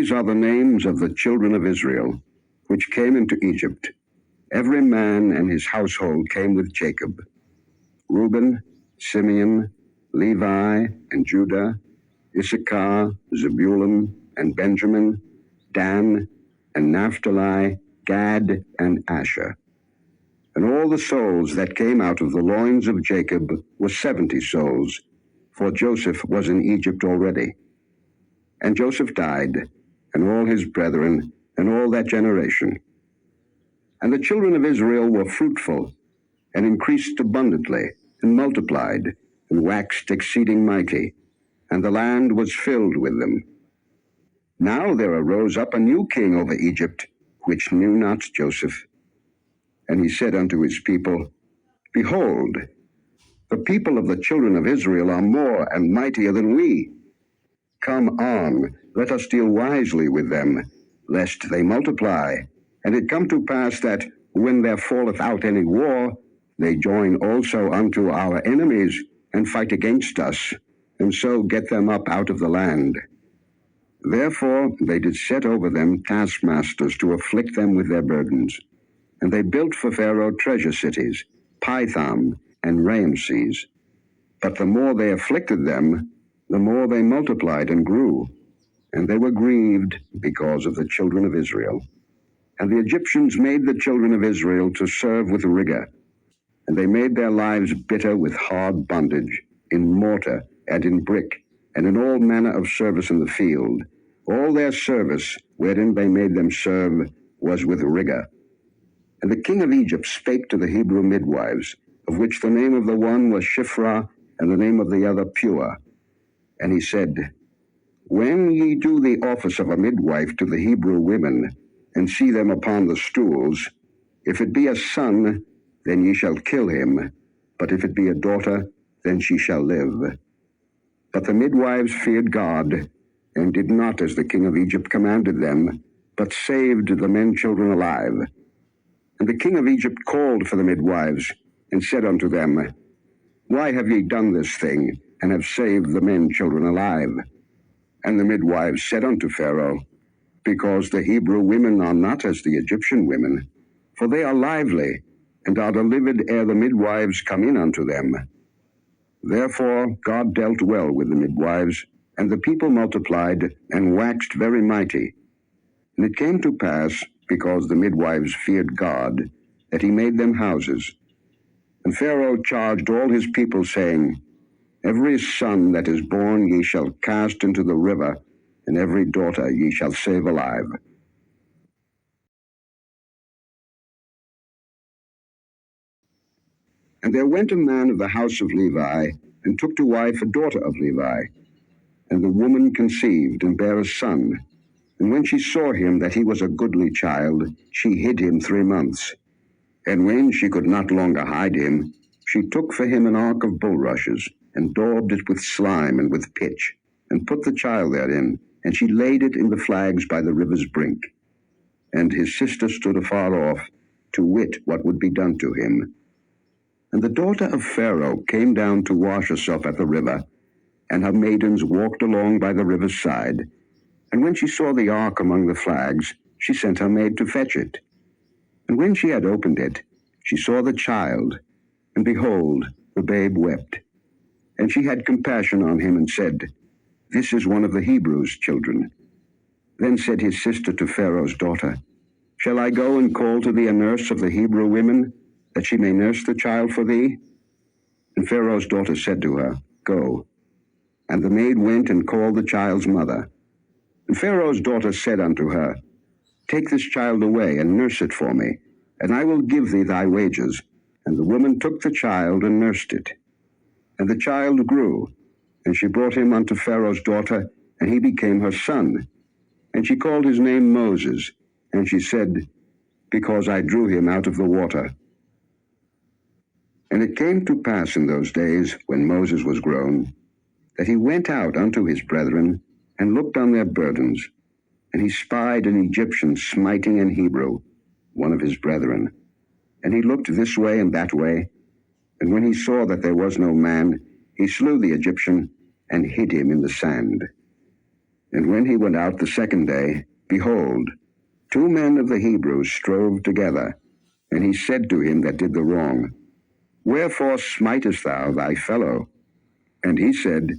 These are the names of the children of Israel, which came into Egypt. Every man and his household came with Jacob: Reuben, Simeon, Levi, and Judah, Issachar, Zebulun, and Benjamin, Dan, and Naphtali, Gad, and Asher. And all the souls that came out of the loins of Jacob were 70 souls, for Joseph was in Egypt already. And Joseph died, and all his brethren, and all that generation. And the children of Israel were fruitful, and increased abundantly, and multiplied, and waxed exceeding mighty, and the land was filled with them. Now there arose up a new king over Egypt, which knew not Joseph. And he said unto his people, Behold, the people of the children of Israel are more and mightier than we. Come on, let us deal wisely with them, lest they multiply. And it come to pass that, when there falleth out any war, they join also unto our enemies, and fight against us, and so get them up out of the land. Therefore they did set over them taskmasters to afflict them with their burdens. And they built for Pharaoh treasure cities, Pithom and Raamses. But the more they afflicted them, the more they multiplied and grew. And they were grieved because of the children of Israel. And the Egyptians made the children of Israel to serve with rigor. And they made their lives bitter with hard bondage, in mortar and in brick, and in all manner of service in the field. All their service, wherein they made them serve, was with rigor. And the king of Egypt spake to the Hebrew midwives, of which the name of the one was Shiphrah, and the name of the other Pua. And he said, When ye do the office of a midwife to the Hebrew women, and see them upon the stools, if it be a son, then ye shall kill him, but if it be a daughter, then she shall live. But the midwives feared God, and did not as the king of Egypt commanded them, but saved the men children alive. And the king of Egypt called for the midwives, and said unto them, Why have ye done this thing, and have saved the men children alive? And the midwives said unto Pharaoh, Because the Hebrew women are not as the Egyptian women, for they are lively, and are delivered ere the midwives come in unto them. Therefore God dealt well with the midwives, and the people multiplied, and waxed very mighty. And it came to pass, because the midwives feared God, that he made them houses. And Pharaoh charged all his people, saying, Every son that is born ye shall cast into the river, and every daughter ye shall save alive. And there went a man of the house of Levi, and took to wife a daughter of Levi. And the woman conceived, and bare a son. And when she saw him that he was a goodly child, she hid him 3 months. And when she could not longer hide him, she took for him an ark of bulrushes, and daubed it with slime and with pitch, and put the child therein, and she laid it in the flags by the river's brink. And his sister stood afar off, to wit what would be done to him. And the daughter of Pharaoh came down to wash herself at the river, and her maidens walked along by the river's side. And when she saw the ark among the flags, she sent her maid to fetch it. And when she had opened it, she saw the child, and behold, the babe wept. And she had compassion on him, and said, This is one of the Hebrews' children. Then said his sister to Pharaoh's daughter, Shall I go and call to thee a nurse of the Hebrew women, that she may nurse the child for thee? And Pharaoh's daughter said to her, Go. And the maid went and called the child's mother. And Pharaoh's daughter said unto her, Take this child away, and nurse it for me, and I will give thee thy wages. And the woman took the child, and nursed it. And the child grew, and she brought him unto Pharaoh's daughter, and he became her son. And she called his name Moses, and she said, Because I drew him out of the water. And it came to pass in those days, when Moses was grown, that he went out unto his brethren, and looked on their burdens. And he spied an Egyptian smiting an Hebrew, one of his brethren. And he looked this way and that way, and when he saw that there was no man, he slew the Egyptian, and hid him in the sand. And when he went out the second day, behold, 2 men of the Hebrews strove together. And he said to him that did the wrong, Wherefore smitest thou thy fellow? And he said,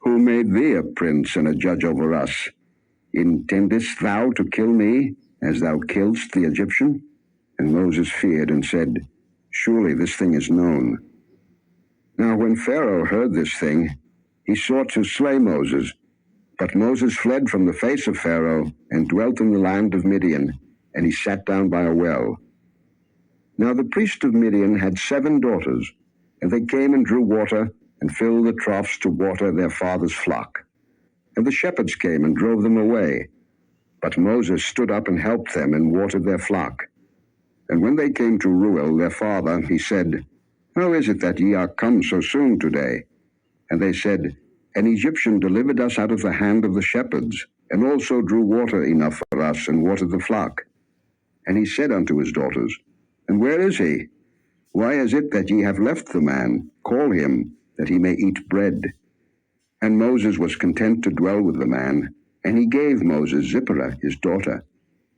Who made thee a prince and a judge over us? Intendest thou to kill me, as thou killedst the Egyptian? And Moses feared and said, Surely this thing is known. Now when Pharaoh heard this thing, he sought to slay Moses. But Moses fled from the face of Pharaoh, and dwelt in the land of Midian, and he sat down by a well. Now the priest of Midian had 7 daughters, and they came and drew water, and filled the troughs to water their father's flock. And the shepherds came and drove them away. But Moses stood up and helped them, and watered their flock. And when they came to Reuel their father, he said, How is it that ye are come so soon today? And they said, An Egyptian delivered us out of the hand of the shepherds, and also drew water enough for us, and watered the flock. And he said unto his daughters, And where is he? Why is it that ye have left the man? Call him, that he may eat bread. And Moses was content to dwell with the man, and he gave Moses Zipporah his daughter.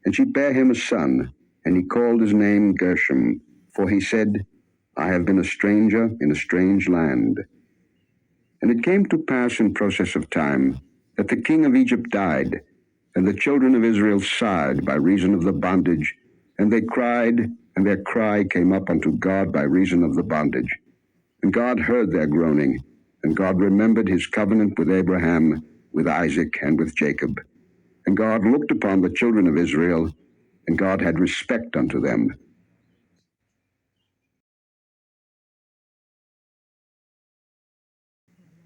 And she bare him a son, and he called his name Gershom, for he said, I have been a stranger in a strange land. And it came to pass in process of time, that the king of Egypt died, and the children of Israel sighed by reason of the bondage, and they cried, and their cry came up unto God by reason of the bondage. And God heard their groaning, and God remembered his covenant with Abraham, with Isaac, and with Jacob. And God looked upon the children of Israel, and God had respect unto them.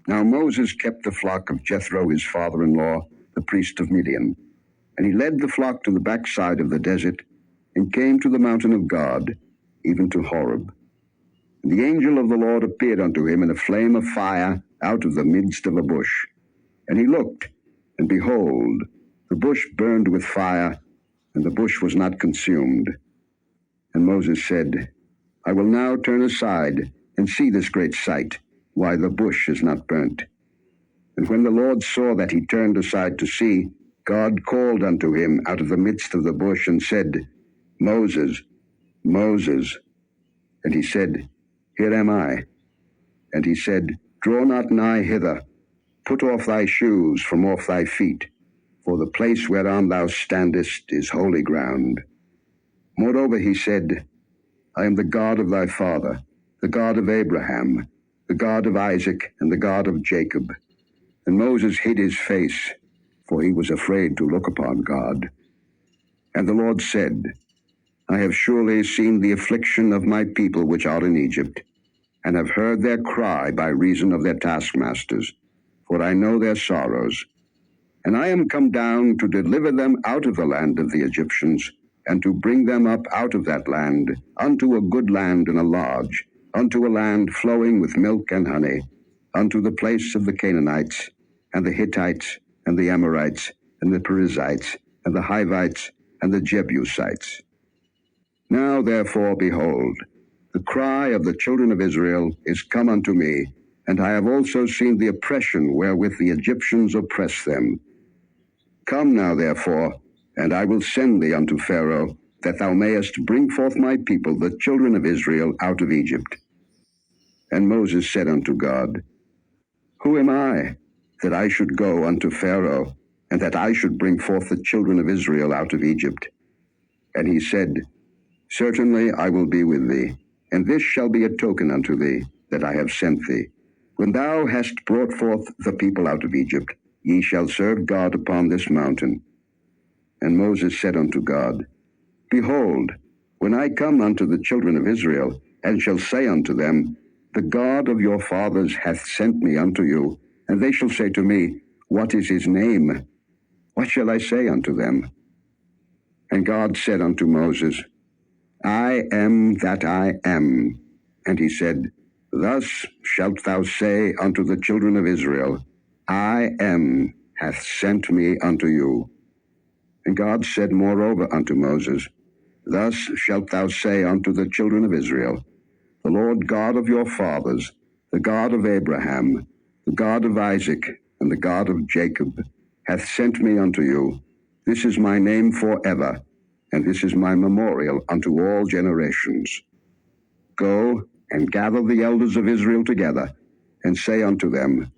Now Moses kept the flock of Jethro his father-in-law, the priest of Midian. And he led the flock to the backside of the desert, and came to the mountain of God, even to Horeb. And the angel of the Lord appeared unto him in a flame of fire out of the midst of a bush. And he looked, and behold, the bush burned with fire, and the bush was not consumed. And Moses said, I will now turn aside, and see this great sight, why the bush is not burnt. And when the Lord saw that he turned aside to see, God called unto him out of the midst of the bush, and said, Moses, Moses. And he said, Here am I. And he said, Draw not nigh hither. Put off thy shoes from off thy feet, for the place whereon thou standest is holy ground. Moreover he said, I am the God of thy father, the God of Abraham, the God of Isaac, and the God of Jacob. And Moses hid his face, for he was afraid to look upon God. And the Lord said, I have surely seen the affliction of my people which are in Egypt, and have heard their cry by reason of their taskmasters, for I know their sorrows. And I am come down to deliver them out of the land of the Egyptians, and to bring them up out of that land, unto a good land and a large, unto a land flowing with milk and honey, unto the place of the Canaanites, and the Hittites, and the Amorites, and the Perizzites, and the Hivites, and the Jebusites. Now therefore, behold, the cry of the children of Israel is come unto me, and I have also seen the oppression wherewith the Egyptians oppress them. Come now therefore, and I will send thee unto Pharaoh, that thou mayest bring forth my people, the children of Israel, out of Egypt. And Moses said unto God, Who am I, that I should go unto Pharaoh, and that I should bring forth the children of Israel out of Egypt? And he said, Certainly I will be with thee, and this shall be a token unto thee, that I have sent thee. When thou hast brought forth the people out of Egypt, ye shall serve God upon this mountain. And Moses said unto God, Behold, when I come unto the children of Israel, and shall say unto them, The God of your fathers hath sent me unto you, and they shall say to me, What is his name? What shall I say unto them? And God said unto Moses, I am that I am. And he said, Thus shalt thou say unto the children of Israel, I am hath sent me unto you. And God said moreover unto Moses, Thus shalt thou say unto the children of Israel, The Lord God of your fathers, the God of Abraham, the God of Isaac, and the God of Jacob, hath sent me unto you. This is my name forever, and this is my memorial unto all generations. Go and gather the elders of Israel together, and say unto them,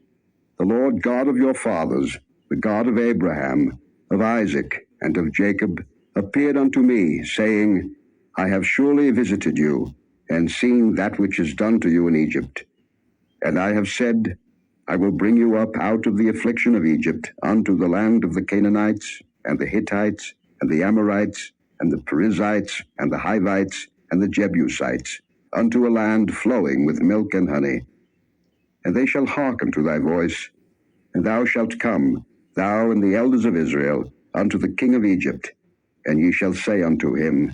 The Lord God of your fathers, the God of Abraham, of Isaac, and of Jacob, appeared unto me, saying, I have surely visited you, and seen that which is done to you in Egypt. And I have said, I will bring you up out of the affliction of Egypt unto the land of the Canaanites, and the Hittites, and the Amorites, and the Perizzites, and the Hivites, and the Jebusites, unto a land flowing with milk and honey. And they shall hearken to thy voice, and thou shalt come, thou and the elders of Israel, unto the king of Egypt, and ye shall say unto him,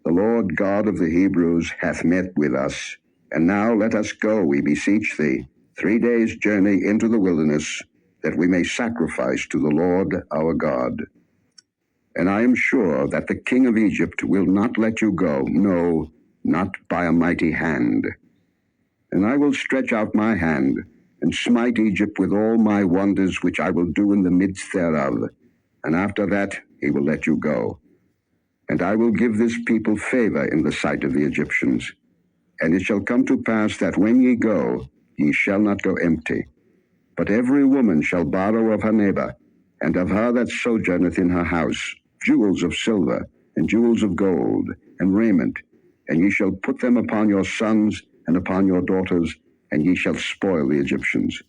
The Lord God of the Hebrews hath met with us, and now let us go, we beseech thee, 3 days' journey into the wilderness, that we may sacrifice to the Lord our God. And I am sure that the king of Egypt will not let you go, no, not by a mighty hand. And I will stretch out my hand, and smite Egypt with all my wonders which I will do in the midst thereof, and after that he will let you go. And I will give this people favor in the sight of the Egyptians. And it shall come to pass that when ye go, ye shall not go empty. But every woman shall borrow of her neighbor, and of her that sojourneth in her house, jewels of silver, and jewels of gold, and raiment, and ye shall put them upon your sons and upon your daughters, and ye shall spoil the Egyptians.